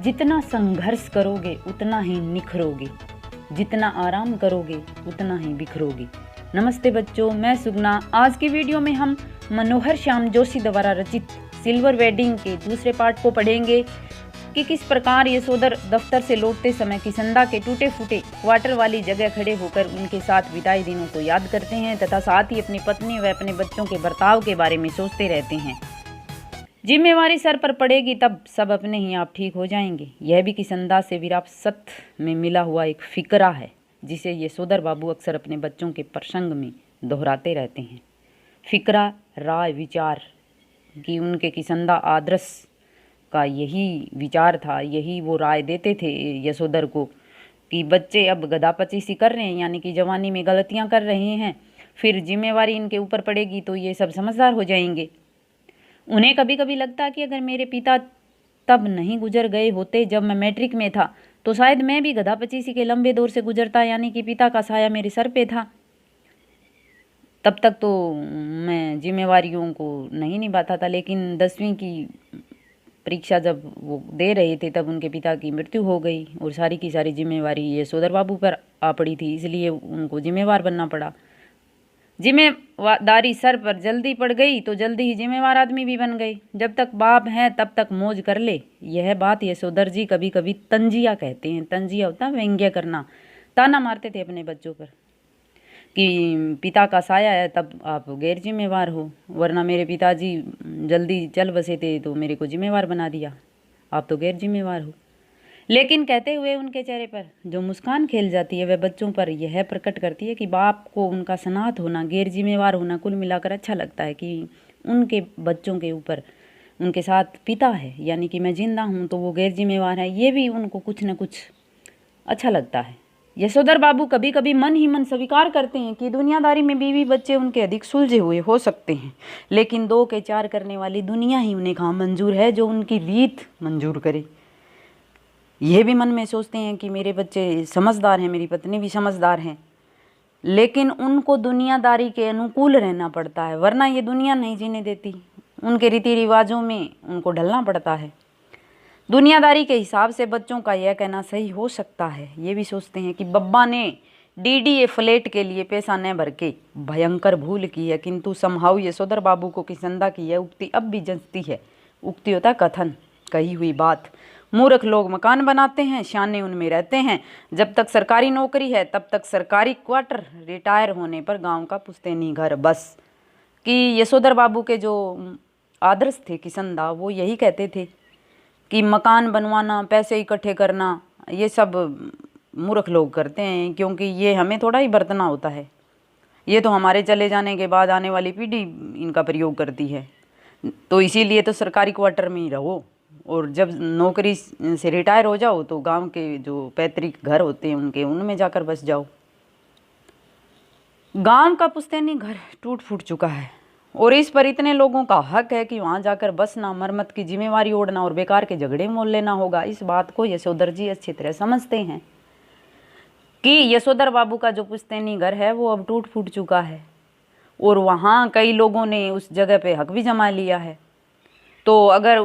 जितना संघर्ष करोगे उतना ही निखरोगे, जितना आराम करोगे उतना ही बिखरोगे। नमस्ते बच्चों, मैं सुगना। आज की वीडियो में हम मनोहर श्याम जोशी द्वारा रचित सिल्वर वेडिंग के दूसरे पार्ट को पढ़ेंगे कि किस प्रकार यशोधर दफ्तर से लौटते समय किसंदा के टूटे फूटे क्वार्टर वाली जगह खड़े होकर उनके साथ बिताए दिनों को याद करते हैं तथा साथ ही अपनी पत्नी व अपने बच्चों के बर्ताव के बारे में सोचते रहते हैं। जिम्मेवारी सर पर पड़ेगी तब सब अपने ही आप ठीक हो जाएंगे। यह भी किसंदा से विरासत में मिला हुआ एक फिकरा है जिसे यशोधर बाबू अक्सर अपने बच्चों के प्रसंग में दोहराते रहते हैं। फिकरा राय विचार कि उनके किसंदा आदर्श का यही विचार था, यही वो राय देते थे यशोधर को कि बच्चे अब गधापचीसी कर रहे हैं, यानी कि जवानी में गलतियां कर रहे हैं, फिर जिम्मेवारी इनके ऊपर पड़ेगी तो ये सब समझदार हो जाएंगे। उन्हें कभी कभी लगता कि अगर मेरे पिता तब नहीं गुजर गए होते जब मैं मैट्रिक में था तो शायद मैं भी गधापचीसी के लंबे दौर से गुजरता, यानी कि पिता का साया मेरे सर पे था। तब तक तो मैं जिम्मेवारियों को नहीं निभाता था, लेकिन 10वीं की परीक्षा जब वो दे रहे थे तब उनके पिता की मृत्यु हो गई और सारी की सारी जिम्मेवारी यशोधर बाबू पर आ पड़ी थी, इसलिए उनको जिम्मेवार बनना पड़ा। जिम्मेदारी सर पर जल्दी पड़ गई तो जल्दी ही जिम्मेवार आदमी भी बन गए। जब तक बाप हैं तब तक मौज कर ले, यह बात यशोधर जी कभी कभी तंजिया कहते हैं। तंजिया होता है व्यंग्य करना। ताना मारते थे अपने बच्चों पर कि पिता का साया है तब आप गैर जिम्मेवार हो, वरना मेरे पिताजी जल्दी चल बसे थे तो मेरे को जिम्मेवार बना दिया, आप तो गैर जिम्मेवार हो। लेकिन कहते हुए उनके चेहरे पर जो मुस्कान खेल जाती है वह बच्चों पर यह प्रकट करती है कि बाप को उनका सनात होना, गैर जिम्मेवार होना कुल मिलाकर अच्छा लगता है कि उनके बच्चों के ऊपर उनके साथ पिता है, यानी कि मैं जिंदा हूँ तो वो गैर जिम्मेवार है, ये भी उनको कुछ न कुछ अच्छा लगता है। यशोधर बाबू कभी कभी मन ही मन स्वीकार करते हैं कि दुनियादारी में बीवी बच्चे उनके अधिक सुलझे हुए हो सकते हैं, लेकिन 2 के 4 करने वाली दुनिया ही उन्हें कहाँ मंजूर है जो उनकी रीत मंजूर करे। यह भी मन में सोचते हैं कि मेरे बच्चे समझदार हैं, मेरी पत्नी भी समझदार हैं, लेकिन उनको दुनियादारी के अनुकूल रहना पड़ता है, वरना ये दुनिया नहीं जीने देती। उनके रीति रिवाजों में उनको ढलना पड़ता है। दुनियादारी के हिसाब से बच्चों का यह कहना सही हो सकता है। ये भी सोचते हैं कि बब्बा ने डीडीए फ्लैट के लिए पैसा न भर के भयंकर भूल की है, किंतु समहाउ यशोधर बाबू को किसंदा की यह उक्ति अब भी जचती है। उक्ति होता है कथन, कही हुई बात। मूर्ख लोग मकान बनाते हैं, शाने उनमें रहते हैं। जब तक सरकारी नौकरी है तब तक सरकारी क्वार्टर, रिटायर होने पर गांव का पुश्तैनी घर बस। कि यशोधर बाबू के जो आदर्श थे किसंदा, वो यही कहते थे कि मकान बनवाना, पैसे इकट्ठे करना, ये सब मूर्ख लोग करते हैं, क्योंकि ये हमें थोड़ा ही बरतना होता है, ये तो हमारे चले जाने के बाद आने वाली पीढ़ी इनका प्रयोग करती है। तो इसीलिए तो सरकारी क्वार्टर में ही रहो, और जब नौकरी से रिटायर हो जाओ तो गांव के जो पैतृक घर होते हैं उनमें जाकर बस जाओ। गांव का पुश्तैनी घर टूट फूट चुका है और इस पर इतने लोगों का हक है कि वहां जाकर बसना, मरम्मत की जिम्मेवारी ओढ़ना और बेकार के झगड़े मोल लेना होगा। इस बात को यशोधर जी अच्छी तरह समझते हैं कि यशोधर बाबू का जो पुश्तैनी घर है वो अब टूट फूट चुका है और वहाँ कई लोगों ने उस जगह पे हक भी जमा लिया है। तो अगर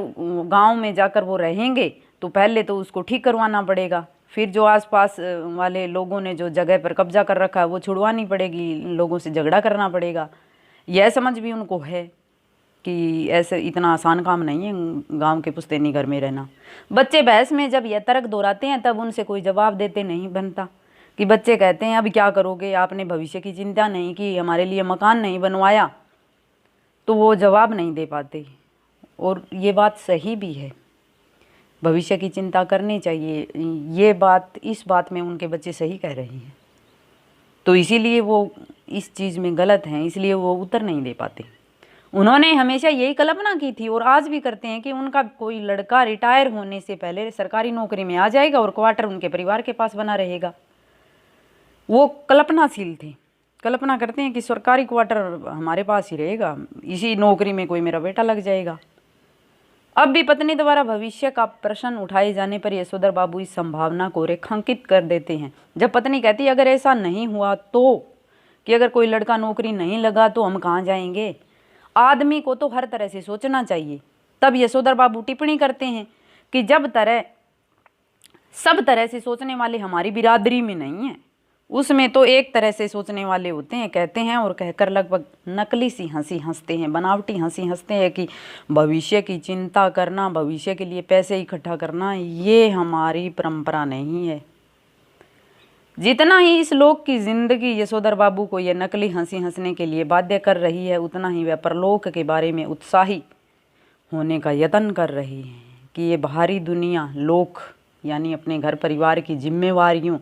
गांव में जाकर वो रहेंगे तो पहले तो उसको ठीक करवाना पड़ेगा, फिर जो आसपास वाले लोगों ने जो जगह पर कब्जा कर रखा है वो छुड़वानी पड़ेगी, लोगों से झगड़ा करना पड़ेगा। यह समझ भी उनको है कि ऐसे इतना आसान काम नहीं है गांव के पुश्तैनी घर में रहना। बच्चे बहस में जब यह तर्क दोहराते हैं तब उनसे कोई जवाब देते नहीं बनता। कि बच्चे कहते हैं अब क्या करोगे, आपने भविष्य की चिंता नहीं की, हमारे लिए मकान नहीं बनवाया, तो वो जवाब नहीं दे पाते। और ये बात सही भी है, भविष्य की चिंता करनी चाहिए, ये बात, इस बात में उनके बच्चे सही कह रहे हैं। तो इसीलिए वो इस चीज़ में गलत हैं, इसलिए वो उत्तर नहीं दे पाते। उन्होंने हमेशा यही कल्पना की थी और आज भी करते हैं कि उनका कोई लड़का रिटायर होने से पहले सरकारी नौकरी में आ जाएगा और क्वार्टर उनके परिवार के पास बना रहेगा। वो कल्पनाशील थे, कल्पना करते हैं कि सरकारी क्वार्टर हमारे पास ही रहेगा, इसी नौकरी में कोई मेरा बेटा लग जाएगा। अब भी पत्नी द्वारा भविष्य का प्रश्न उठाए जाने पर यशोधर बाबू इस संभावना को रेखांकित कर देते हैं। जब पत्नी कहती है अगर ऐसा नहीं हुआ तो, कि अगर कोई लड़का नौकरी नहीं लगा तो हम कहाँ जाएंगे, आदमी को तो हर तरह से सोचना चाहिए। तब यशोधर बाबू टिप्पणी करते हैं कि जब तरह सब तरह से सोचने वाले हमारी बिरादरी में नहीं है। उसमें तो एक तरह से सोचने वाले होते हैं, कहते हैं और कहकर लगभग नकली सी हंसी हंसते हैं, बनावटी हंसी हंसते हैं कि भविष्य की चिंता करना, भविष्य के लिए पैसे इकट्ठा करना, ये हमारी परंपरा नहीं है। जितना ही इस लोक की जिंदगी यशोधर बाबू को यह नकली हंसी हंसने के लिए बाध्य कर रही है, उतना ही वह परलोक के बारे में उत्साही होने का यत्न कर रही है कि ये बाहरी दुनिया, लोक यानी अपने घर परिवार की जिम्मेवारियों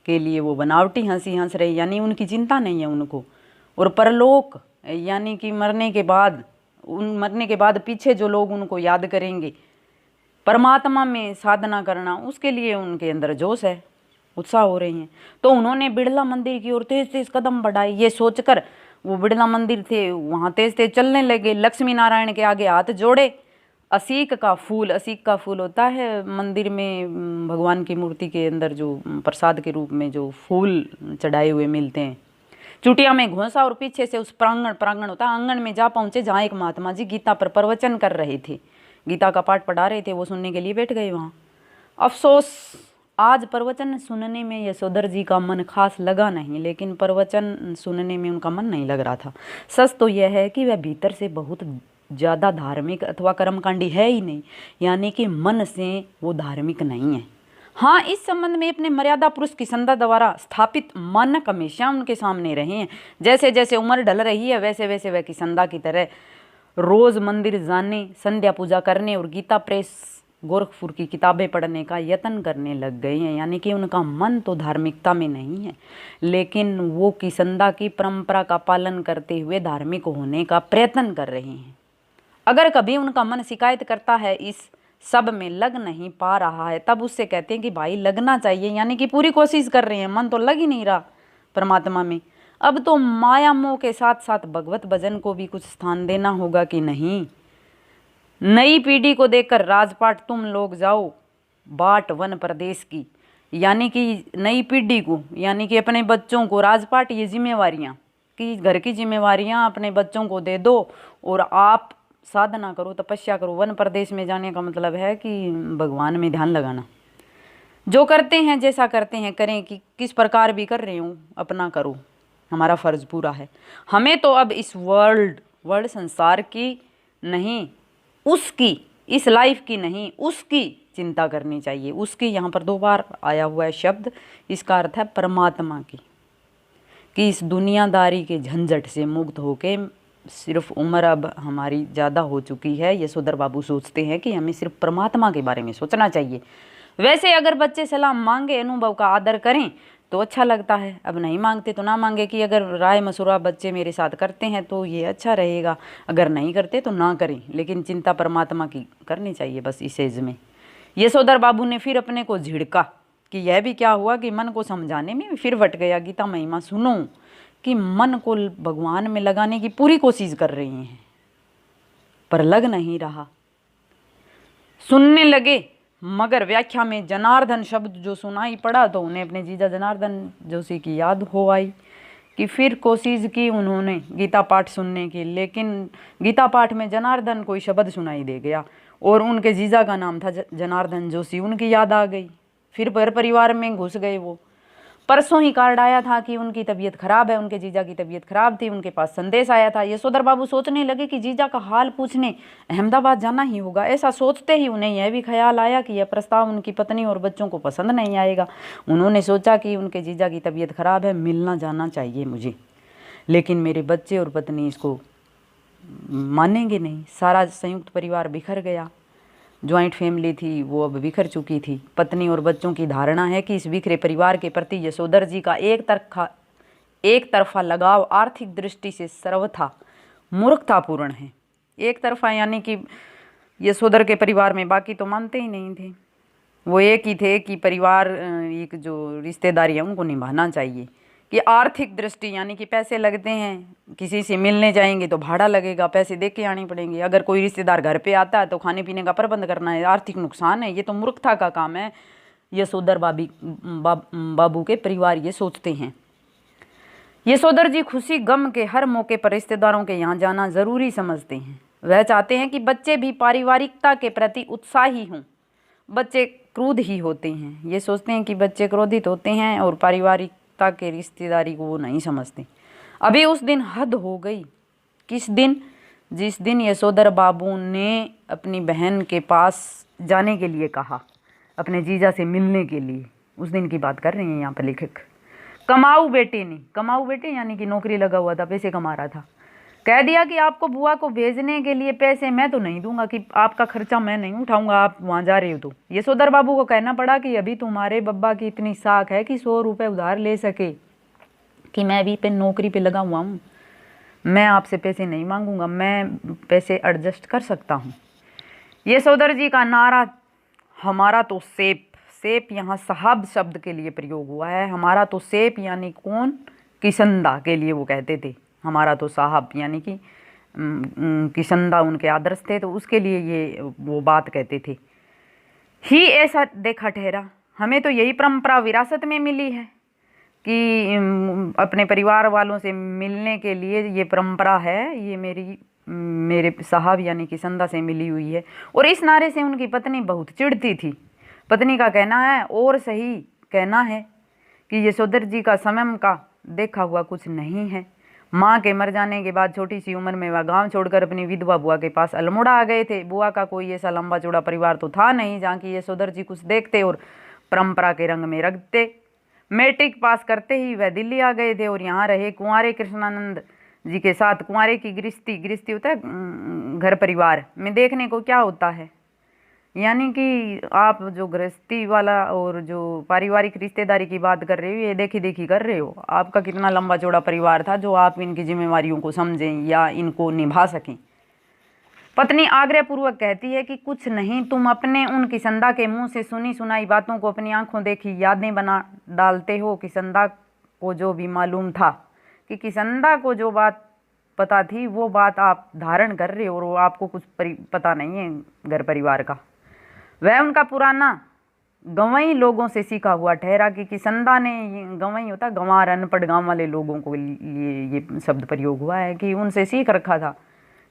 के लिए वो बनावटी हंसी हंस रही, यानी उनकी चिंता नहीं है उनको। और परलोक यानी कि मरने के बाद पीछे जो लोग उनको याद करेंगे, परमात्मा में साधना करना, उसके लिए उनके अंदर जोश है, उत्साह हो रही हैं। तो उन्होंने बिड़ला मंदिर की ओर तेज तेज कदम बढ़ाए, ये सोचकर वो बिड़ला मंदिर थे वहाँ तेज तेज चलने लगे, लक्ष्मी नारायण के आगे हाथ जोड़े। असीक का फूल होता है मंदिर में, भगवान की मूर्ति के अंदर जो प्रसाद के रूप में जो फूल चढ़ाए हुए मिलते हैं, चुटिया में घोंसा और पीछे से उस प्रांगण होता है, आंगन में जा पहुँचे जहाँ एक महात्मा जी गीता पर प्रवचन कर रहे थे, गीता का पाठ पढ़ा रहे थे, वो सुनने के लिए बैठ गए वहाँ। अफसोस आज प्रवचन सुनने में यशोधर जी का मन खास लगा नहीं, लेकिन प्रवचन सुनने में उनका मन नहीं लग रहा था। सच तो यह है कि वह भीतर से बहुत ज़्यादा धार्मिक अथवा कर्मकांडी है ही नहीं, यानी कि मन से वो धार्मिक नहीं है। हाँ, इस संबंध में अपने मर्यादा पुरुष किसंदा द्वारा स्थापित मानक हमेशा उनके सामने रहे हैं। जैसे जैसे उम्र ढल रही है वैसे वैसे वह किसंदा की तरह रोज़ मंदिर जाने, संध्या पूजा करने और गीता प्रेस गोरखपुर की किताबें पढ़ने का यत्न करने लग गए हैं। यानी कि उनका मन तो धार्मिकता में नहीं है, लेकिन वो किसंदा की परंपरा का पालन करते हुए धार्मिक होने का प्रयत्न कर रहे हैं। अगर कभी उनका मन शिकायत करता है इस सब में लग नहीं पा रहा है, तब उससे कहते हैं कि भाई लगना चाहिए, यानी कि पूरी कोशिश कर रहे हैं, मन तो लग ही नहीं रहा परमात्मा में। अब तो माया मोह के साथ साथ भगवत भजन को भी कुछ स्थान देना होगा कि नहीं। नई पीढ़ी को देखकर राजपाट तुम लोग जाओ बाट वन प्रदेश की, यानी कि नई पीढ़ी को, यानी कि अपने बच्चों को राजपाट, ये जिम्मेवारियाँ कि घर की जिम्मेवारियाँ अपने बच्चों को दे दो और आप साधना करो, तपस्या करो। वन प्रदेश में जाने का मतलब है कि भगवान में ध्यान लगाना। जो करते हैं, जैसा करते हैं करें, कि किस प्रकार भी कर रहे हूँ अपना करो, हमारा फ़र्ज़ पूरा है। हमें तो अब इस वर्ल्ड संसार की नहीं, उसकी, इस लाइफ की नहीं, उसकी चिंता करनी चाहिए। उसकी यहाँ पर 2 बार आया हुआ है शब्द, इसका अर्थ है परमात्मा की, कि इस दुनियादारी के झंझट से मुक्त होके, सिर्फ उम्र अब हमारी ज़्यादा हो चुकी है, यशोधर बाबू सोचते हैं कि हमें सिर्फ परमात्मा के बारे में सोचना चाहिए। वैसे अगर बच्चे सलाह मांगे, अनुभव का आदर करें तो अच्छा लगता है, अब नहीं मांगते तो ना मांगे, कि अगर राय मशुरा बच्चे मेरे साथ करते हैं तो ये अच्छा रहेगा, अगर नहीं करते तो ना करें, लेकिन चिंता परमात्मा की करनी चाहिए बस इस एज में। यशोधर बाबू ने फिर अपने को झिड़का कि यह भी क्या हुआ कि मन को समझाने में फिर वट गया। गीता महिमा सुनो कि मन को भगवान में लगाने की पूरी कोशिश कर रही हैं, पर लग नहीं रहा। सुनने लगे, मगर व्याख्या में जनार्दन शब्द जो सुनाई पड़ा तो उन्हें अपने जीजा जनार्दन जोशी की याद हो आई, कि फिर कोशिश की उन्होंने गीता पाठ सुनने की, लेकिन गीता पाठ में जनार्दन कोई शब्द सुनाई दे गया और उनके जीजा का नाम था जनार्दन जोशी। उनकी याद आ गई, फिर परिवार में घुस गए। वो परसों ही कार्ड आया था कि उनकी तबीयत खराब है, उनके जीजा की तबीयत खराब थी, उनके पास संदेश आया था। यशोधर बाबू सोचने लगे कि जीजा का हाल पूछने अहमदाबाद जाना ही होगा। ऐसा सोचते ही उन्हें यह भी ख्याल आया कि यह प्रस्ताव उनकी पत्नी और बच्चों को पसंद नहीं आएगा। उन्होंने सोचा कि उनके जीजा की तबीयत खराब है, मिलना जाना चाहिए मुझे, लेकिन मेरे बच्चे और पत्नी इसको मानेंगे नहीं। सारा संयुक्त परिवार बिखर गया, ज्वाइंट फैमिली थी वो अब बिखर चुकी थी। पत्नी और बच्चों की धारणा है कि इस बिखरे परिवार के प्रति यशोधर जी का एक तरफा लगाव आर्थिक दृष्टि से सर्वथा मूर्खतापूर्ण है। एक तरफा यानी कि यशोधर के परिवार में बाकी तो मानते ही नहीं थे, वो एक ही थे कि परिवार एक जो रिश्तेदारी है उनको निभाना चाहिए, कि आर्थिक दृष्टि यानी कि पैसे लगते हैं, किसी से मिलने जाएंगे तो भाड़ा लगेगा, पैसे दे के आने पड़ेंगे, अगर कोई रिश्तेदार घर पे आता है तो खाने पीने का प्रबंध करना है, आर्थिक नुकसान है, ये तो मूर्खता का काम है। यशोधर बाबू के परिवार ये सोचते हैं। यशोधर जी खुशी गम के हर मौके पर रिश्तेदारों के यहाँ जाना ज़रूरी समझते हैं। वह चाहते हैं कि बच्चे भी पारिवारिकता के प्रति उत्साही हों। बच्चे क्रोध ही होते हैं। ये सोचते हैं कि बच्चे क्रोधित होते हैं और पारिवारिकता के रिश्तेदारी को वो नहीं समझते। अभी उस दिन हद हो गई। किस दिन? जिस दिन यशोधर बाबू ने अपनी बहन के पास जाने के लिए कहा, अपने जीजा से मिलने के लिए। उस दिन की बात कर रहे हैं यहाँ पर लेखक। कमाऊ बेटे ने, कमाऊ बेटे यानी कि नौकरी लगा हुआ था, पैसे कमा रहा था, कह दिया कि आपको बुआ को भेजने के लिए पैसे मैं तो नहीं दूंगा, कि आपका खर्चा मैं नहीं उठाऊंगा, आप वहाँ जा रहे हो तो। यशोधर बाबू को कहना पड़ा कि अभी तुम्हारे बब्बा की इतनी साख है कि 100 रुपये उधार ले सके, कि मैं भी पे नौकरी पे लगा हुआ हूँ, मैं आपसे पैसे नहीं मांगूंगा, मैं पैसे एडजस्ट कर सकता हूँ। यशोधर जी का नारा, हमारा तो सेप, सेप यहाँ साहब शब्द के लिए प्रयोग हुआ है। हमारा तो सेप यानी कौन? किशनदा के लिए वो कहते थे, हमारा तो साहब यानी कि किशनदा उनके आदर्श थे, तो उसके लिए ये वो बात कहते थे। ही ऐसा देखा ठहरा, हमें तो यही परंपरा विरासत में मिली है कि अपने परिवार वालों से मिलने के लिए ये परंपरा है, ये मेरे साहब यानी कि संदा से मिली हुई है। और इस नारे से उनकी पत्नी बहुत चिढ़ती थी। पत्नी का कहना है, और सही कहना है, कि यशोधर जी का समय का देखा हुआ कुछ नहीं है। माँ के मर जाने के बाद छोटी सी उम्र में वह गांव छोड़कर अपनी विधवा बुआ के पास अल्मोड़ा आ गए थे। बुआ का कोई ऐसा लंबा चौड़ा परिवार तो था नहीं जहाँ की यशोधर जी कुछ देखते और परंपरा के रंग में रखते। मैट्रिक पास करते ही वह दिल्ली आ गए थे और यहाँ रहे कुंवारे कृष्णानंद जी के साथ। कुंवारे की गृहस्थी होता है घर परिवार में देखने को क्या होता है, यानी कि आप जो गृहस्थी वाला और जो पारिवारिक रिश्तेदारी की बात कर रहे हो, ये देखी देखी कर रहे हो। आपका कितना लंबा चौड़ा परिवार था जो आप इनकी जिम्मेवारियों को समझें या इनको निभा सकें। पत्नी आग्रहपूर्वक कहती है कि कुछ नहीं, तुम अपने उन किशनदा के मुंह से सुनी सुनाई बातों को अपनी आंखों देखी यादें बना डालते हो। किशनदा को जो भी मालूम था, कि किशनदा को जो बात पता थी वो बात आप धारण कर रहे हो, और वो आपको कुछ पता नहीं है घर परिवार का। वह उनका पुराना गंवई लोगों से सीखा हुआ ठहरा, कि किशनदा ने, गंवई होता गंवार अनपढ़ गाँव वाले लोगों को ये शब्द प्रयोग हुआ है, कि उनसे सीख रखा था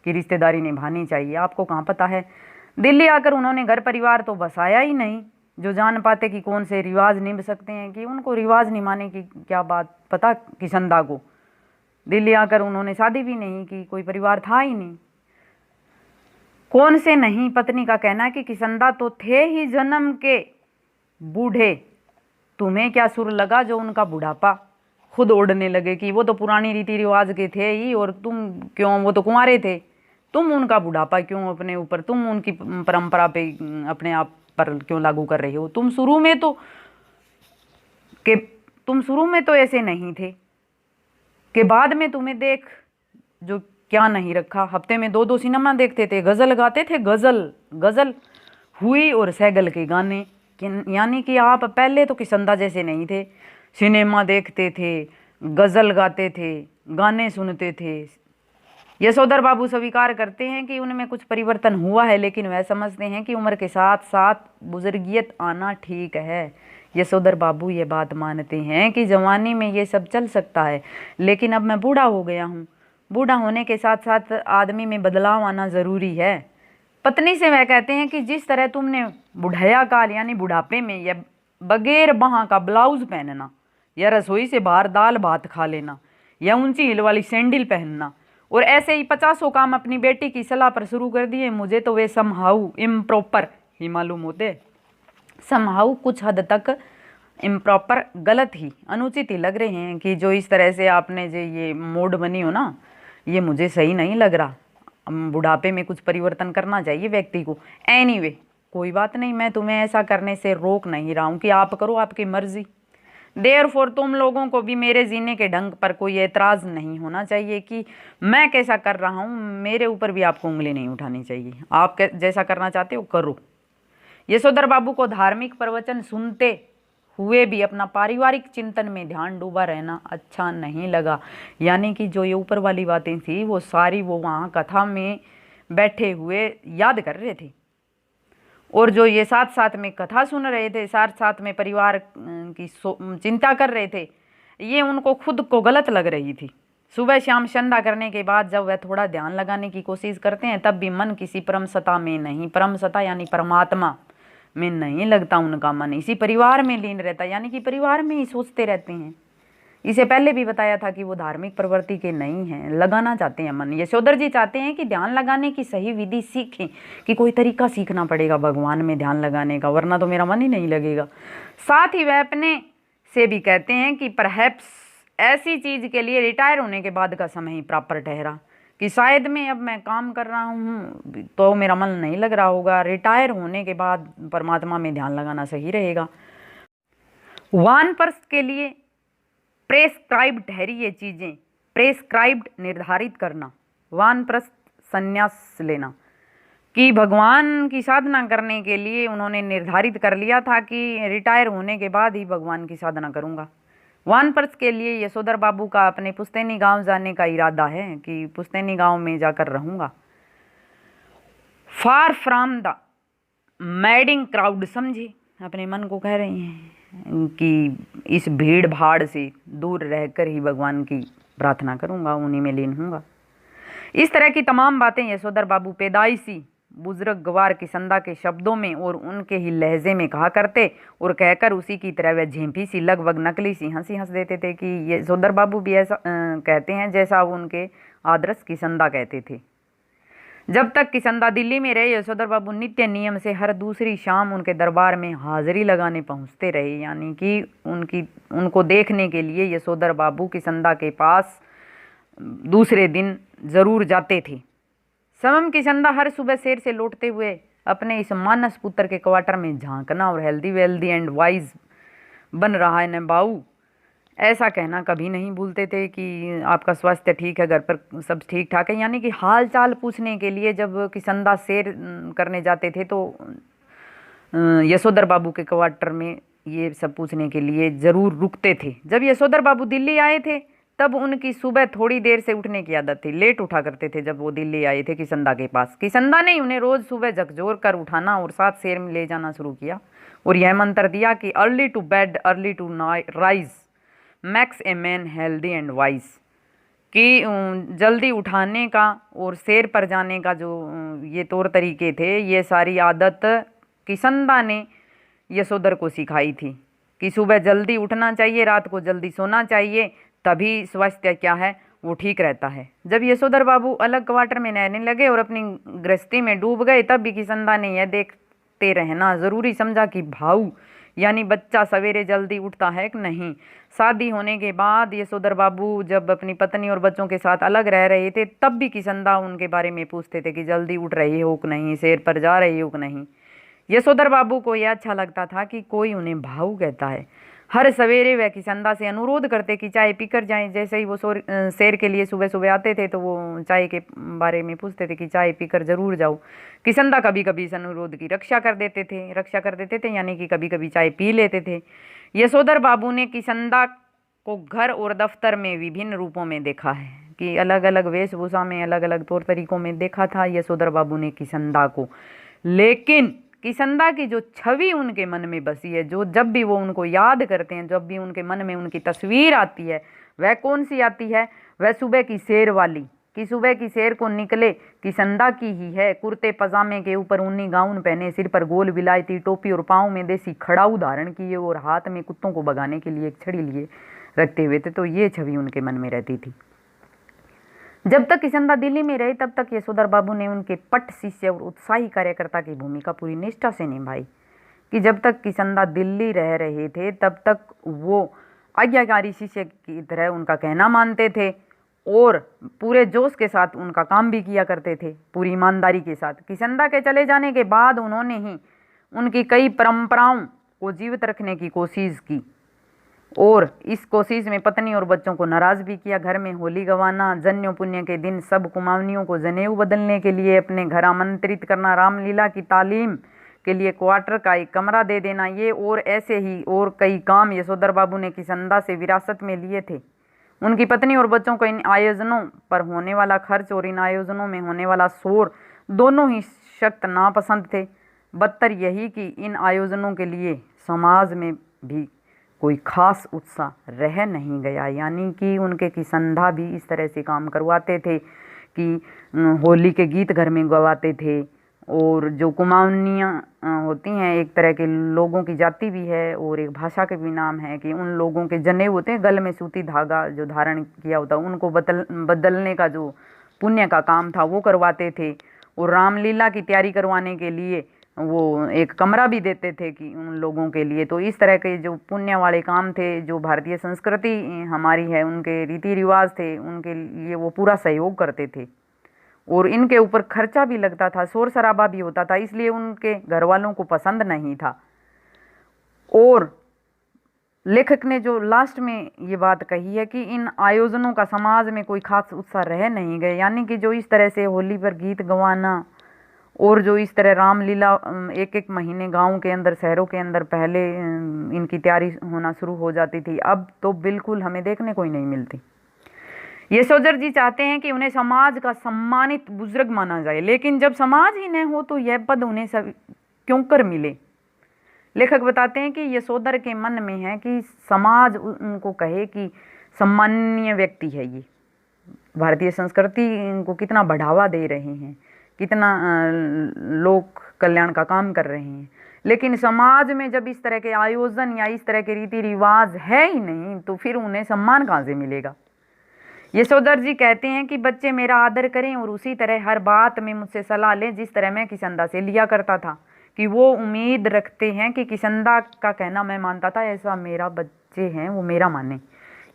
कि रिश्तेदारी निभानी चाहिए। आपको कहाँ पता है। दिल्ली आकर उन्होंने घर परिवार तो बसाया ही नहीं जो जान पाते कि कौन से रिवाज निभ सकते हैं, कि उनको रिवाज निभाने की क्या बात पता किशनदा को। दिल्ली आकर उन्होंने शादी भी नहीं की, कोई परिवार था ही नहीं। कौन से नहीं, पत्नी का कहना है कि किशनदा तो थे ही जन्म के बूढ़े, तुम्हें क्या सुर लगा जो उनका बुढ़ापा खुद ओढ़ने लगे, कि वो तो पुरानी रीति रिवाज के थे ही, और तुम क्यों, वो तो कुंवारे थे, तुम उनका बुढ़ापा क्यों अपने ऊपर, तुम उनकी परंपरा पे अपने आप पर क्यों लागू कर रहे हो। तुम शुरू में तो ऐसे नहीं थे, कि बाद में तुम्हें देख जो क्या नहीं रखा। हफ्ते में 2-2 सिनेमा देखते थे, गज़ल गाते थे, गज़ल हुई और सैगल के गाने, यानी कि आप पहले तो किशनदा जैसे नहीं थे। सिनेमा देखते थे, गज़ल गाते थे, गाने सुनते थे। यशोधर बाबू स्वीकार करते हैं कि उनमें कुछ परिवर्तन हुआ है, लेकिन वह समझते हैं कि उम्र के साथ साथ बुजुर्गियत आना ठीक है। यशोधर बाबू ये बात मानते हैं कि जवानी में ये सब चल सकता है, लेकिन अब मैं बूढ़ा हो गया हूँ, बूढ़ा होने के साथ साथ आदमी में बदलाव आना ज़रूरी है। पत्नी से वह कहते हैं कि जिस तरह तुमने बुढ़ाया काल यानी बुढ़ापे में या बगैर बाह का ब्लाउज पहनना, या रसोई से बाहर दाल भात खा लेना, या ऊंची हिल वाली सैंडल पहनना, और ऐसे ही 50 काम अपनी बेटी की सलाह पर शुरू कर दिए, मुझे तो वे समहाउ इम्प्रॉपर ही मालूम होते। समहाउ कुछ हद तक इम्प्रॉपर, गलत ही, अनुचित ही लग रहे हैं, कि जो इस तरह से आपने जो ये मोड बनी हो ना, ये मुझे सही नहीं लग रहा। बुढ़ापे में कुछ परिवर्तन करना चाहिए व्यक्ति को। एनीवे, कोई बात नहीं, मैं तुम्हें ऐसा करने से रोक नहीं रहा हूँ, कि आप करो, आपकी मर्जी। देयरफॉर तुम लोगों को भी मेरे जीने के ढंग पर कोई एतराज़ नहीं होना चाहिए कि मैं कैसा कर रहा हूँ, मेरे ऊपर भी आपको उंगली नहीं उठानी चाहिए। आप जैसा करना चाहते हो करो। यशोधर बाबू को धार्मिक प्रवचन सुनते हुए भी अपना पारिवारिक चिंतन में ध्यान डूबा रहना अच्छा नहीं लगा, यानी कि जो ये ऊपर वाली बातें थी वो सारी वो वहाँ कथा में बैठे हुए याद कर रहे थे, और जो ये साथ साथ में कथा सुन रहे थे, साथ साथ में परिवार की चिंता कर रहे थे, ये उनको खुद को गलत लग रही थी। सुबह शाम संध्या करने के बाद जब वह थोड़ा ध्यान लगाने की कोशिश करते हैं, तब भी मन किसी परम सत्ता में नहीं, परम सत्ता यानी परमात्मा में नहीं लगता उनका मन, इसी परिवार में लीन रहता, यानी कि परिवार में ही सोचते रहते हैं। इसे पहले भी बताया था कि वो धार्मिक प्रवृत्ति के नहीं हैं, लगाना चाहते हैं मन। यशोधर जी चाहते हैं कि ध्यान लगाने की सही विधि सीखें, कि कोई तरीका सीखना पड़ेगा भगवान में ध्यान लगाने का, वरना तो मेरा मन ही नहीं लगेगा। साथ ही वह अपने से भी कहते हैं कि परहैप्स ऐसी चीज़ के लिए रिटायर होने के बाद का समय ही प्रॉपर ठहरा, कि शायद मैं अब मैं काम कर रहा हूँ तो मेरा मन नहीं लग रहा होगा, रिटायर होने के बाद परमात्मा में ध्यान लगाना सही रहेगा। वानप्रस्थ के लिए प्रेस्क्राइब्ड ठहरी ये चीज़ें, प्रेस्क्राइब्ड निर्धारित करना, वानप्रस्थ संन्यास लेना, कि भगवान की साधना करने के लिए उन्होंने निर्धारित कर लिया था कि रिटायर होने के बाद ही भगवान की साधना करूँगा। वानप्रस्थ के लिए यशोधर बाबू का अपने पुश्तैनी गांव जाने का इरादा है कि पुश्तैनी गांव में जाकर रहूँगा। Far from the madding crowd, समझे, अपने मन को कह रही हैं कि इस भीड़ भाड़ से दूर रहकर ही भगवान की प्रार्थना करूँगा, उन्हीं में लीन हूँगा। इस तरह की तमाम बातें यशोधर बाबू पैदाइशी बुजुर्ग गवार किसंदा के शब्दों में और उनके ही लहजे में कहा करते, और कहकर उसी की तरह वह झेंपी सी लगभग नकली सी हंसी हंस देते थे कि यशोधर बाबू भी ऐसा कहते हैं जैसा उनके आदर्श किसंदा कहते थे। जब तक किसंदा दिल्ली में रहे, यशोधर बाबू नित्य नियम से हर दूसरी शाम उनके दरबार में हाजिरी लगाने पहुंचते रहे, यानी कि उनको देखने के लिए यशोधर बाबू किसंदा के पास दूसरे दिन ज़रूर जाते थे। समम किसंदा हर सुबह शेर से लौटते हुए अपने इस मानस पुत्र के क्वार्टर में झांकना और हेल्दी वेल्दी एंड वाइज बन रहा है न बाऊ, ऐसा कहना कभी नहीं भूलते थे कि आपका स्वास्थ्य ठीक है, घर पर सब ठीक ठाक है, यानी कि हाल चाल पूछने के लिए जब किसंदा शेर करने जाते थे तो यशोधर बाबू के क्वार्टर में ये सब पूछने के लिए ज़रूर रुकते थे। जब यशोधर बाबू दिल्ली आए थे तब उनकी सुबह थोड़ी देर से उठने की आदत थी, लेट उठा करते थे। जब वो दिल्ली आए थे किसंदा के पास, किसंदा ने उन्हें रोज़ सुबह झकझोर कर उठाना और साथ शेर में ले जाना शुरू किया और यह मंत्र दिया कि early to bed early to rise makes a man healthy and wise, कि जल्दी उठाने का और शेर पर जाने का जो ये तौर तरीके थे, ये सारी आदत किसंदा ने यशोधर को सिखाई थी कि सुबह जल्दी उठना चाहिए, रात को जल्दी सोना चाहिए, तभी स्वास्थ्य क्या है वो ठीक रहता है। जब यशोधर बाबू अलग क्वार्टर में रहने लगे और अपनी गृहस्थी में डूब गए, तब भी किसंदा ने यह देखते रहना ज़रूरी समझा कि भाऊ यानी बच्चा सवेरे जल्दी उठता है कि नहीं। शादी होने के बाद यशोधर बाबू जब अपनी पत्नी और बच्चों के साथ अलग रह रहे थे, तब भी किसंदा उनके बारे में पूछते थे कि जल्दी उठ रहे हो कि नहीं, शेर पर जा रहे हो कि नहीं। यशोधर बाबू को यह अच्छा लगता था कि कोई उन्हें भाऊ कहता है। हर सवेरे वह किसंदा से अनुरोध करते कि चाय पीकर जाएं। जैसे ही वो शेर के लिए सुबह सुबह आते थे तो वो चाय के बारे में पूछते थे कि चाय पीकर ज़रूर जाओ। किसंदा कभी कभी इस अनुरोध की रक्षा कर देते थे, यानी कि कभी कभी चाय पी लेते थे। यशोधर बाबू ने किसंदा को घर और दफ्तर में विभिन्न रूपों में देखा है, कि अलग अलग वेशभूषा में अलग अलग तौर तरीकों में देखा था यशोधर बाबू ने किसंदा को। लेकिन किसंदा की जो छवि उनके मन में बसी है, जो जब भी वो उनको याद करते हैं, जब भी उनके मन में उनकी तस्वीर आती है, वह कौन सी आती है? वह सुबह की शेर वाली, कि सुबह की शेर को निकले किसंदा की ही है। कुर्ते पजामे के ऊपर ऊनी गाउन पहने, सिर पर गोल विलायती टोपी और पाँव में देसी खड़ाऊ धारण किए और हाथ में कुत्तों को भगाने के लिए एक छड़ी लिए रखते हुए थे। तो ये छवि उनके मन में रहती थी। जब तक किसंदा दिल्ली में रहे तब तक यशोधर बाबू ने उनके पट शिष्य और उत्साही कार्यकर्ता की भूमिका पूरी निष्ठा से निभाई, कि जब तक किसंदा दिल्ली रह रहे थे तब तक वो आज्ञाकारी शिष्य की तरह उनका कहना मानते थे और पूरे जोश के साथ उनका काम भी किया करते थे, पूरी ईमानदारी के साथ। किसंदा के चले जाने के बाद उन्होंने ही उनकी कई परंपराओं को जीवित रखने की कोशिश की और इस कोशिश में पत्नी और बच्चों को नाराज भी किया। घर में होली गवाना, जन्य पुण्य के दिन सब कुमावनियों को जनेऊ बदलने के लिए अपने घर आमंत्रित करना, रामलीला की तालीम के लिए क्वार्टर का एक कमरा दे देना, ये और ऐसे ही और कई काम यशोधर बाबू ने किसंदा से विरासत में लिए थे। उनकी पत्नी और बच्चों को इन आयोजनों पर होने वाला खर्च और इन आयोजनों में होने वाला शोर दोनों ही सख्त नापसंद थे। बदतर यही कि इन आयोजनों के लिए समाज में भी कोई खास उत्साह रह नहीं गया, यानी कि उनके किसंदा भी इस तरह से काम करवाते थे कि होली के गीत घर में गवाते थे और जो कुमाऊनियाँ होती हैं, एक तरह के लोगों की जाति भी है और एक भाषा के भी नाम है कि उन लोगों के जनेऊ होते हैं, गले में सूती धागा जो धारण किया होता है, उनको बदलने का जो पुण्य का काम था वो करवाते थे। और रामलीला की तैयारी करवाने के लिए वो एक कमरा भी देते थे कि उन लोगों के लिए। तो इस तरह के जो पुण्य वाले काम थे, जो भारतीय संस्कृति हमारी है, उनके रीति रिवाज थे, उनके लिए वो पूरा सहयोग करते थे। और इनके ऊपर खर्चा भी लगता था, शोर शराबा भी होता था, इसलिए उनके घर वालों को पसंद नहीं था। और लेखक ने जो लास्ट में ये बात कही है कि इन आयोजनों का समाज में कोई खास उत्साह रह नहीं गए, यानी कि जो इस तरह से होली पर गीत गवाना और जो इस तरह रामलीला एक एक महीने गांव के अंदर, शहरों के अंदर पहले इनकी तैयारी होना शुरू हो जाती थी, अब तो बिल्कुल हमें देखने को ही नहीं मिलती। यशोधर जी चाहते हैं कि उन्हें समाज का सम्मानित बुजुर्ग माना जाए, लेकिन जब समाज ही न हो तो यह पद उन्हें सब क्यों कर मिले। लेखक बताते हैं कि यशोधर के मन में है कि समाज उनको कहे कि सम्माननीय व्यक्ति है ये, भारतीय संस्कृति इनको कितना बढ़ावा दे रहे हैं, कितना लोक कल्याण का काम कर रहे हैं, लेकिन समाज में जब इस तरह के आयोजन या इस तरह के रीति रिवाज है ही नहीं तो फिर उन्हें सम्मान कहाँ से मिलेगा। यशोधर जी कहते हैं कि बच्चे मेरा आदर करें और उसी तरह हर बात में मुझसे सलाह लें जिस तरह मैं किशनदा से लिया करता था, कि वो उम्मीद रखते हैं कि किशनदा का कहना मैं मानता था, ऐसा मेरा बच्चे हैं वो मेरा माने।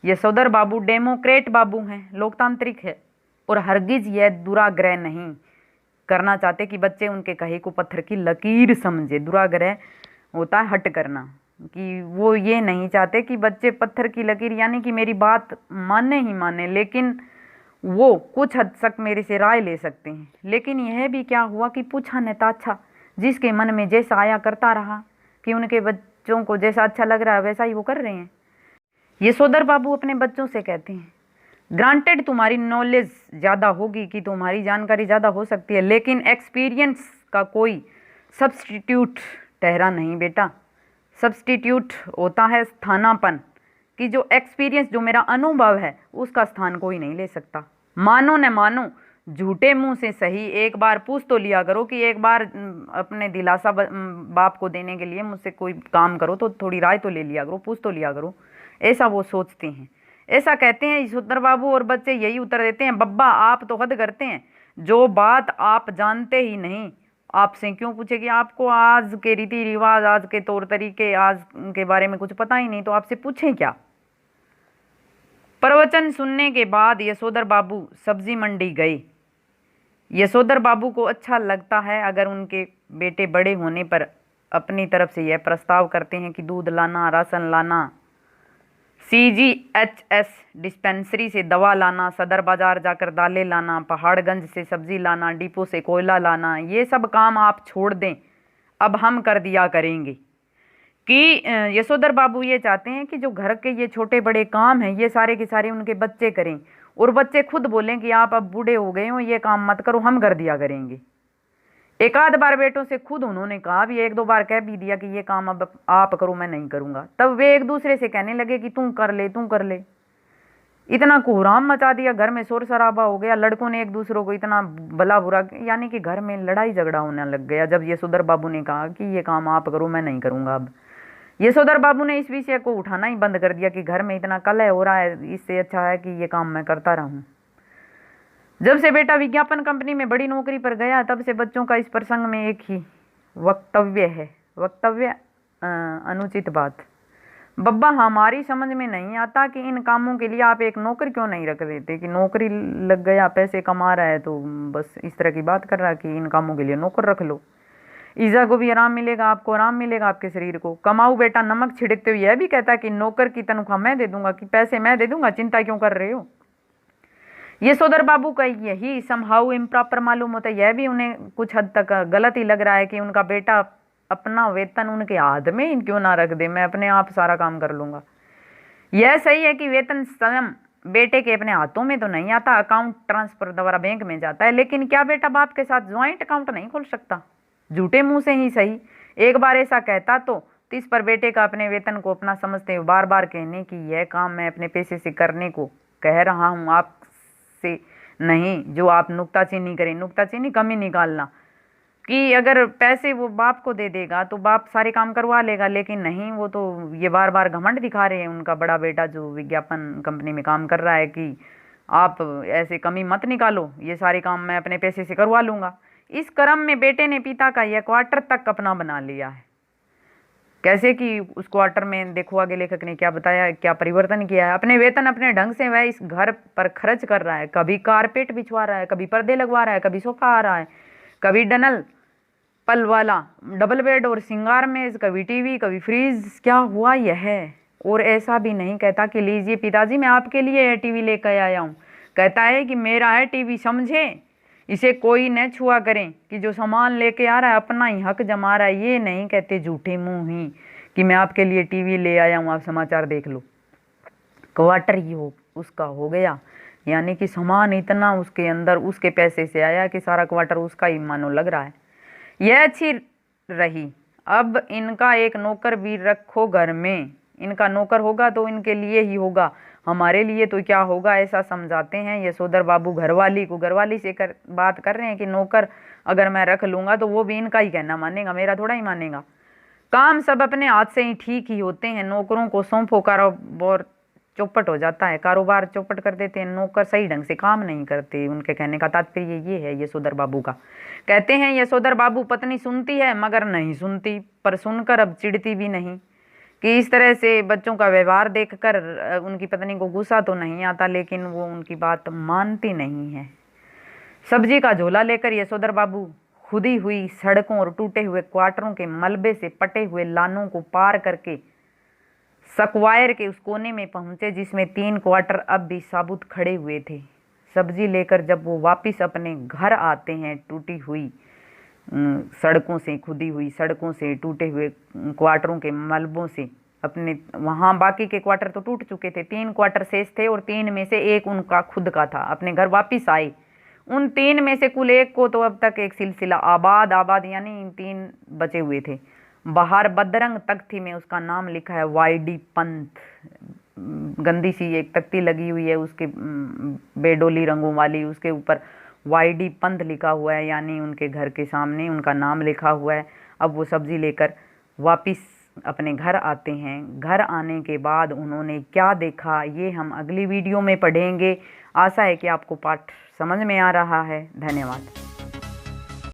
यशोधर बाबू डेमोक्रेट बाबू हैं, लोकतांत्रिक है, और हरगिज यह दुराग्रह नहीं करना चाहते कि बच्चे उनके कहे को पत्थर की लकीर समझे। दुराग्रह होता है हट करना, कि वो ये नहीं चाहते कि बच्चे पत्थर की लकीर यानी कि मेरी बात माने ही माने, लेकिन वो कुछ हद तक मेरे से राय ले सकते हैं। लेकिन यह भी क्या हुआ कि पूछा नेता अच्छा, जिसके मन में जैसा आया करता रहा, कि उनके बच्चों को जैसा अच्छा लग रहा है वैसा ही वो कर रहे हैं। यशोधर बाबू अपने बच्चों से कहते हैं, ग्रांटेड तुम्हारी नॉलेज ज़्यादा होगी, कि तुम्हारी जानकारी ज़्यादा हो सकती है, लेकिन एक्सपीरियंस का कोई सब्स्टिट्यूट ठहरा नहीं बेटा। सब्स्टिट्यूट होता है स्थानापन्न, कि जो एक्सपीरियंस, जो मेरा अनुभव है, उसका स्थान कोई नहीं ले सकता। मानो न मानो, झूठे मुंह से सही, एक बार पूछ तो लिया करो कि एक बार अपने दिलासा बाप को देने के लिए मुझसे कोई काम करो तो थोड़ी राय तो ले लिया करो, पूछ तो लिया करो, ऐसा वो सोचते हैं। ऐसा कहते हैं यशोधर बाबू, और बच्चे यही उत्तर देते हैं, बब्बा आप तो हद करते हैं, जो बात आप जानते ही नहीं आपसे क्यों पूछे, कि आपको आज के रीति रिवाज, आज के तौर तरीके, आज के बारे में कुछ पता ही नहीं, तो आपसे पूछें क्या। प्रवचन सुनने के बाद यशोधर बाबू सब्जी मंडी गए। यशोधर बाबू को अच्छा लगता है अगर उनके बेटे बड़े होने पर अपनी तरफ से यह प्रस्ताव करते हैं कि दूध लाना, राशन लाना, CGHS डिस्पेंसरी से दवा लाना, सदर बाजार जाकर दालें लाना, पहाड़गंज से सब्जी लाना, डिपो से कोयला लाना, ये सब काम आप छोड़ दें, अब हम कर दिया करेंगे। कि यशोधर बाबू ये चाहते हैं कि जो घर के ये छोटे बड़े काम हैं ये सारे के सारे उनके बच्चे करें, और बच्चे खुद बोलें कि आप अब बूढ़े हो गए हो, ये काम मत करो, हम कर दिया करेंगे। एक आध बार बेटों से खुद उन्होंने कहा भी, एक दो बार कह भी दिया कि ये काम अब आप करो, मैं नहीं करूंगा, तब वे एक दूसरे से कहने लगे कि तू कर ले, तू कर ले। इतना कोहराम मचा दिया, घर में शोर शराबा हो गया, लड़कों ने एक दूसरों को इतना भला बुरा, यानी कि घर में लड़ाई झगड़ा होने लग गया जब यशोधर बाबू ने कहा कि ये काम आप करो, मैं नहीं करूंगा। अब यशोधर बाबू ने इस विषय को उठाना ही बंद कर दिया कि घर में इतना कलह हो रहा है, इससे अच्छा है कि ये काम मैं करता रहूं। जब से बेटा विज्ञापन कंपनी में बड़ी नौकरी पर गया, तब से बच्चों का इस प्रसंग में एक ही वक्तव्य है, वक्तव्य अनुचित बात। बब्बा हमारी समझ में नहीं आता कि इन कामों के लिए आप एक नौकर क्यों नहीं रख देते, कि नौकरी लग गया, पैसे कमा रहा है तो बस इस तरह की बात कर रहा है कि इन कामों के लिए नौकर रख लो, ईजा को भी आराम मिलेगा, आपको आराम मिलेगा, आपके शरीर को। कमाऊ बेटा नमक छिड़कते हुए यह भी कहता है कि नौकर की तनख्वाह मैं दे दूंगा, कि पैसे मैं दे दूंगा, चिंता क्यों कर रहे हो। यशोधर बाबू का यही समहाउ इम्प्रॉपर मालूम होता है, यह भी उन्हें कुछ हद तक गलत ही लग रहा है कि उनका बेटा अपना वेतन उनके हाथ में ही क्यों ना रख दे, मैं अपने आप सारा काम कर लूंगा। यह सही है कि वेतन स्वयं बेटे के अपने हाथों में तो नहीं आता, अकाउंट ट्रांसफर द्वारा बैंक में जाता है, लेकिन क्या बेटा बाप के साथ ज्वाइंट अकाउंट नहीं खोल सकता, झूठे मुंह से ही सही। एक बार ऐसा कहता तो इस पर बेटे का अपने वेतन को अपना समझते हुए बार बार कहने की यह काम मैं अपने पैसे से करने को कह रहा हूँ, आपसे नहीं, जो आप नुक्ताचीनी करें, नुक्ताचीनी कमी निकालना, कि अगर पैसे वो बाप को दे देगा तो बाप सारे काम करवा लेगा, लेकिन नहीं, वो तो ये बार बार घमंड दिखा रहे हैं उनका बड़ा बेटा जो विज्ञापन कंपनी में काम कर रहा है कि आप ऐसे कमी मत निकालो, ये सारे काम मैं अपने पैसे से करवा लूंगा। इस क्रम में बेटे ने पिता का यह क्वार्टर तक अपना बना लिया है। कैसे कि उस क्वार्टर में देखो आगे लेखक ने क्या बताया, क्या परिवर्तन किया है। अपने वेतन अपने ढंग से वह इस घर पर खर्च कर रहा है। कभी कारपेट बिछवा रहा है, कभी पर्दे लगवा रहा है, कभी सोफा आ रहा है, कभी डनल पल वाला डबल बेड और सिंगार मेज, कभी टीवी, कभी फ्रिज। क्या हुआ यह? और ऐसा भी नहीं कहता कि लीजिए पिताजी मैं आपके लिए यह टीवी लेकर आया हूँ। कहता है कि मेरा है टीवी, समझे, इसे कोई न छुआ करें, कि जो सामान लेके आ रहा है अपना ही हक जमा रहा है। ये नहीं कहते झूठे मुंह ही कि मैं आपके लिए टीवी ले आया हूँ, आप समाचार देख लो। क्वार्टर ही हो उसका हो गया, यानी कि सामान इतना उसके अंदर उसके पैसे से आया कि सारा क्वार्टर उसका ही मानो लग रहा है। यह अच्छी रही। अब इनका एक नौकर भी रखो घर में। इनका नौकर होगा तो इनके लिए ही होगा, हमारे लिए तो क्या होगा, ऐसा समझाते हैं यशोधर बाबू घरवाली को। घरवाली से बात कर रहे हैं कि नौकर अगर मैं रख लूंगा तो वो भी इनका ही कहना मानेगा, मेरा थोड़ा ही मानेगा। काम सब अपने हाथ से ही ठीक ही होते हैं, नौकरों को सौंपो कारोबार चौपट हो जाता है, कारोबार चौपट कर देते हैं। नौकर सही ढंग से काम नहीं करते। उनके कहने का तात्पर्य ये है यशोधर बाबू का। कहते हैं यशोधर बाबू पत्नी सुनती है मगर नहीं सुनती, पर सुनकर अब चिढ़ती भी नहीं। कि इस तरह से बच्चों का व्यवहार देखकर उनकी पत्नी को गुस्सा तो नहीं आता, लेकिन वो उनकी बात मानती नहीं है। सब्जी का झोला लेकर यशोधर बाबू खुदी हुई सड़कों और टूटे हुए क्वार्टरों के मलबे से पटे हुए लानों को पार करके सकवायर के उस कोने में पहुंचे जिसमें 3 क्वार्टर अब भी साबुत खड़े हुए थे। सब्जी लेकर जब वो वापस अपने घर आते हैं, टूटी हुई सड़कों से, खुदी हुई सड़कों से, टूटे हुए क्वार्टरों के मलबों से, अपने वहाँ बाकी के क्वार्टर तो टूट चुके थे, 3 क्वार्टर शेष थे और 3 में से एक उनका खुद का था। अपने घर वापस आए। उन 3 में से कुल 1 को तो अब तक एक सिलसिला आबाद यानी इन 3 बचे हुए थे। बाहर बदरंग तख्ती में उसका नाम लिखा है वाईडी पंत। गंदी सी एक तख्ती लगी हुई है उसके बेडोली रंगों वाली, उसके ऊपर वाईडी पंत लिखा हुआ है, यानी उनके घर के सामने उनका नाम लिखा हुआ है। अब वो सब्जी लेकर वापस अपने घर आते हैं। घर आने के बाद उन्होंने क्या देखा ये हम अगली वीडियो में पढ़ेंगे। आशा है कि आपको पाठ समझ में आ रहा है। धन्यवाद।